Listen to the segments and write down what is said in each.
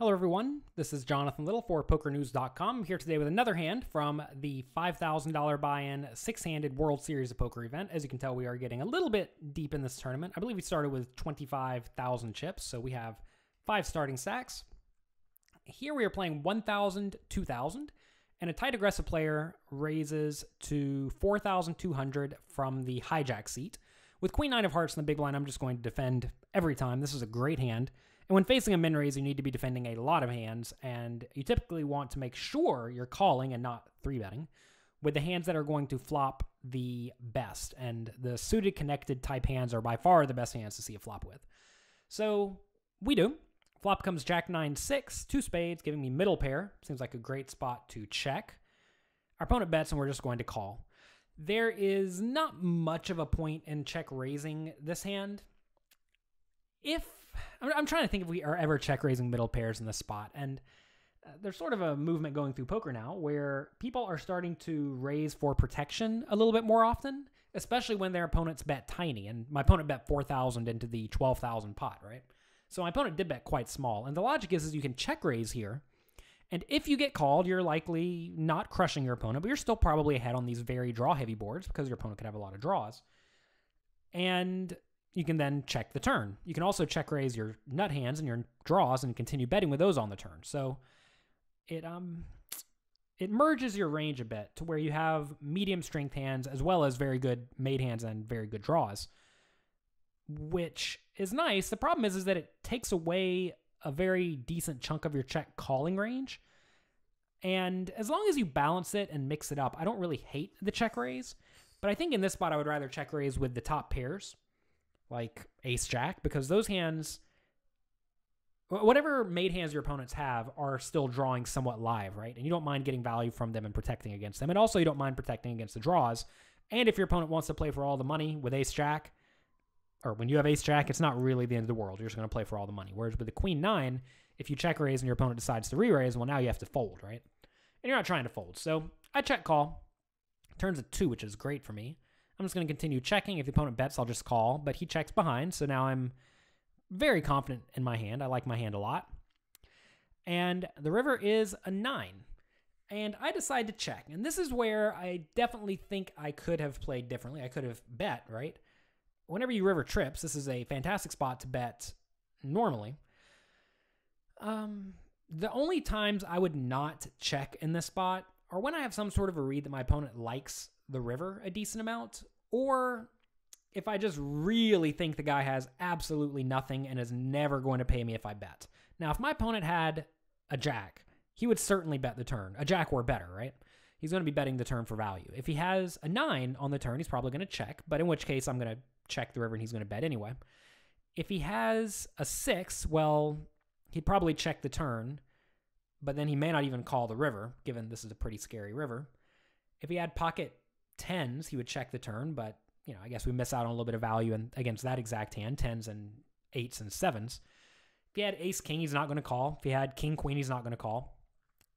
Hello everyone, this is Jonathan Little for PokerNews.com. I'm here today with another hand from the $5,000 buy-in six-handed World Series of Poker event. As you can tell, we are getting a little bit deep in this tournament. I believe we started with 25,000 chips, so we have 5 starting stacks. Here we are playing 1,000, 2,000, and a tight aggressive player raises to 4,200 from the hijack seat. With Queen 9 of Hearts in the big blind, I'm just going to defend every time. This is a great hand. And when facing a min raise, you need to be defending a lot of hands, and you typically want to make sure you're calling and not 3-betting with the hands that are going to flop the best. And the suited connected type hands are by far the best hands to see a flop with. So we do. Flop comes Jack 9-6, 2 spades, giving me middle pair. Seems like a great spot to check. Our opponent bets, and we're just going to call. There is not much of a point in check raising this hand. I'm trying to think if we are ever check raising middle pairs in this spot, and there's sort of a movement going through poker now where people are starting to raise for protection a little bit more often, especially when their opponents bet tiny, and my opponent bet 4,000 into the 12,000 pot, right? So my opponent did bet quite small, and the logic is you can check raise here, and if you get called, you're likely not crushing your opponent, but you're still probably ahead on these very draw-heavy boards because your opponent could have a lot of draws. And you can then check the turn. You can also check raise your nut hands and your draws and continue betting with those on the turn. So it merges your range a bit to where you have medium strength hands as well as very good made hands and very good draws, which is nice. The problem is that it takes away a very decent chunk of your check calling range. And as long as you balance it and mix it up, I don't really hate the check raise. But I think in this spot, I would rather check raise with the top pairs, like ace-jack, because those hands, whatever made hands your opponents have, are still drawing somewhat live, right? And you don't mind getting value from them and protecting against them. And also you don't mind protecting against the draws. And if your opponent wants to play for all the money with ace-jack, or when you have ace-jack, it's not really the end of the world. You're just going to play for all the money. Whereas with the Queen 9, if you check raise and your opponent decides to re-raise, well, now you have to fold, right? And you're not trying to fold. So I check call. Turns a 2, which is great for me. I'm just going to continue checking. If the opponent bets, I'll just call, but he checks behind, so now I'm very confident in my hand. I like my hand a lot. And the river is a 9. And I decide to check. And this is where I definitely think I could have played differently. I could have bet, right? Whenever you river trips, this is a fantastic spot to bet normally. The only times I would not check in this spot are when I have some sort of a read that my opponent likes the river a decent amount, or if I just really think the guy has absolutely nothing and is never going to pay me if I bet. Now, if my opponent had a jack, he would certainly bet the turn. A jack or better, right? He's going to be betting the turn for value. If he has a 9 on the turn, he's probably going to check, but in which case I'm going to check the river and he's going to bet anyway. If he has a 6, well, he'd probably check the turn, but then he may not even call the river, given this is a pretty scary river. If he had pocket 10s, he would check the turn, but you know, I guess we miss out on a little bit of value against that exact hand, 10s and 8s and 7s. If he had ace-king, he's not going to call. If he had king-queen, he's not going to call.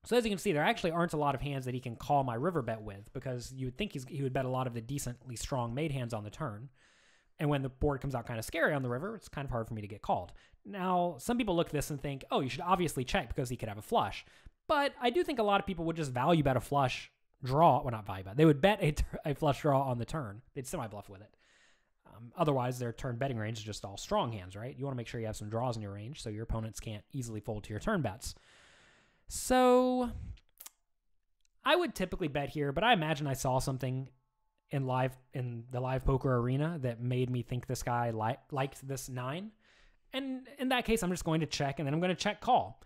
So as you can see, there actually aren't a lot of hands that he can call my river bet with, because you would think he would bet a lot of the decently strong made hands on the turn. And when the board comes out kind of scary on the river, it's kind of hard for me to get called. Now, some people look at this and think, oh, you should obviously check because he could have a flush. But I do think a lot of people would just value bet a flush draw. Well, not value bet. They would bet a flush draw on the turn. They'd semi-bluff with it. Otherwise, their turn betting range is just all strong hands, right? You want to make sure you have some draws in your range so your opponents can't easily fold to your turn bets. So I would typically bet here, but I imagine I saw something in the live poker arena that made me think this guy liked this 9. And in that case, I'm just going to check, and then I'm going to check call.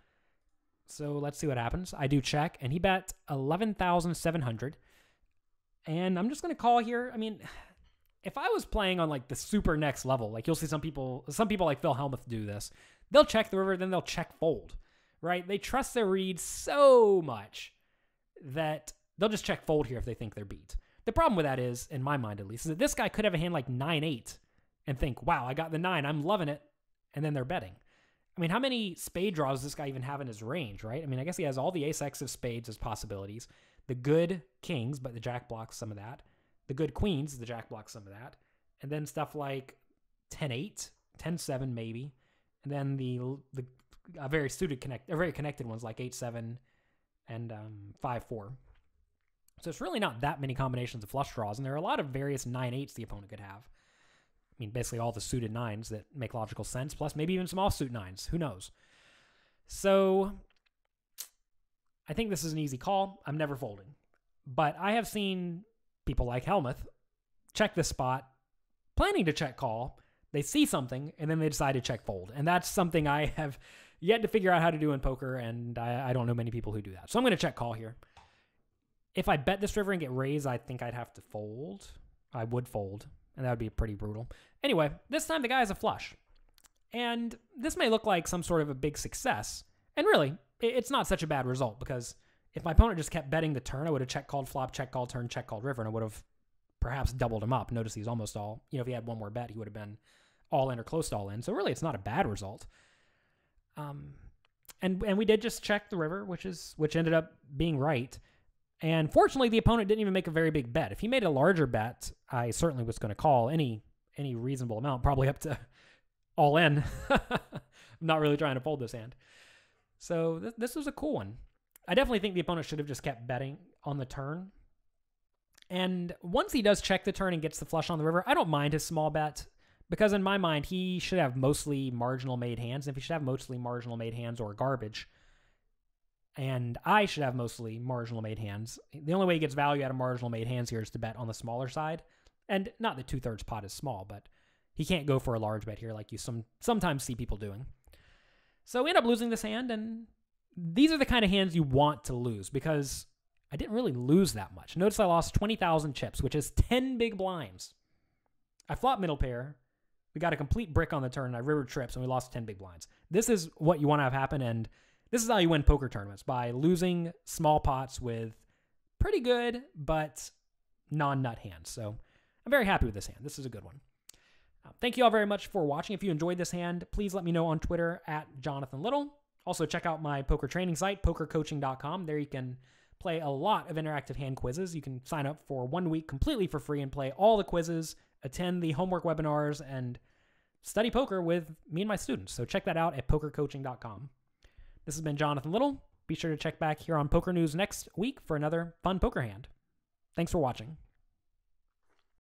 So let's see what happens. I do check, and he bet 11,700. And I'm just going to call here. I mean, if I was playing on like the super next level, like you'll see some people like Phil Hellmuth do this. They'll check the river, then they'll check fold, right? They trust their read so much that they'll just check fold here if they think they're beat. The problem with that is, in my mind at least, is that this guy could have a hand like 9-8 and think, wow, I got the 9, I'm loving it, and then they're betting. I mean, how many spade draws does this guy even have in his range, right? I mean, I guess he has all the ace-x of spades as possibilities, the good kings, but the jack blocks some of that, the good queens, the jack blocks some of that, and then stuff like 10-8, 10-7 maybe, and then the very connected ones like 8-7 and 5-4. So it's really not that many combinations of flush draws, and there are a lot of various 9-8s the opponent could have. I mean, basically all the suited 9s that make logical sense, plus maybe even some offsuit 9s. Who knows? So I think this is an easy call. I'm never folding. But I have seen people like Helmuth check this spot, planning to check call. They see something, and then they decide to check fold. And that's something I have yet to figure out how to do in poker, and I don't know many people who do that. So I'm going to check call here. If I bet this river and get raised, I think I'd have to fold. I would fold, and that would be pretty brutal. Anyway, this time the guy has a flush. And this may look like some sort of a big success. And really, it's not such a bad result, because if my opponent just kept betting the turn, I would have check called flop, check called turn, check called river, and I would have perhaps doubled him up. Notice he's almost all, if he had one more bet, he would have been all in or close to all in. So really, it's not a bad result. And we did just check the river, which ended up being right. And fortunately, the opponent didn't even make a very big bet. If he made a larger bet, I certainly was going to call any reasonable amount, probably up to all in. I'm not really trying to fold this hand. So this was a cool one. I definitely think the opponent should have just kept betting on the turn. And once he does check the turn and gets the flush on the river, I don't mind his small bet, because in my mind, he should have mostly marginal made hands. And if he should have mostly marginal made hands or garbage, and I should have mostly marginal made hands, the only way he gets value out of marginal made hands here is to bet on the smaller side. And not that 2/3 pot is small, but he can't go for a large bet here like you sometimes see people doing. So we end up losing this hand, and these are the kind of hands you want to lose, because I didn't really lose that much. Notice I lost 20,000 chips, which is 10 big blinds. I flopped middle pair. We got a complete brick on the turn, and I river trips, and we lost 10 big blinds. This is what you want to have happen, and this is how you win poker tournaments, by losing small pots with pretty good but non-nut hands. So I'm very happy with this hand. This is a good one. Thank you all very much for watching. If you enjoyed this hand, please let me know on Twitter at Jonathan Little. Also, check out my poker training site, pokercoaching.com. There you can play a lot of interactive hand quizzes. You can sign up for 1 week completely for free and play all the quizzes, attend the homework webinars, and study poker with me and my students. So check that out at pokercoaching.com. This has been Jonathan Little. Be sure to check back here on Poker News next week for another fun poker hand. Thanks for watching.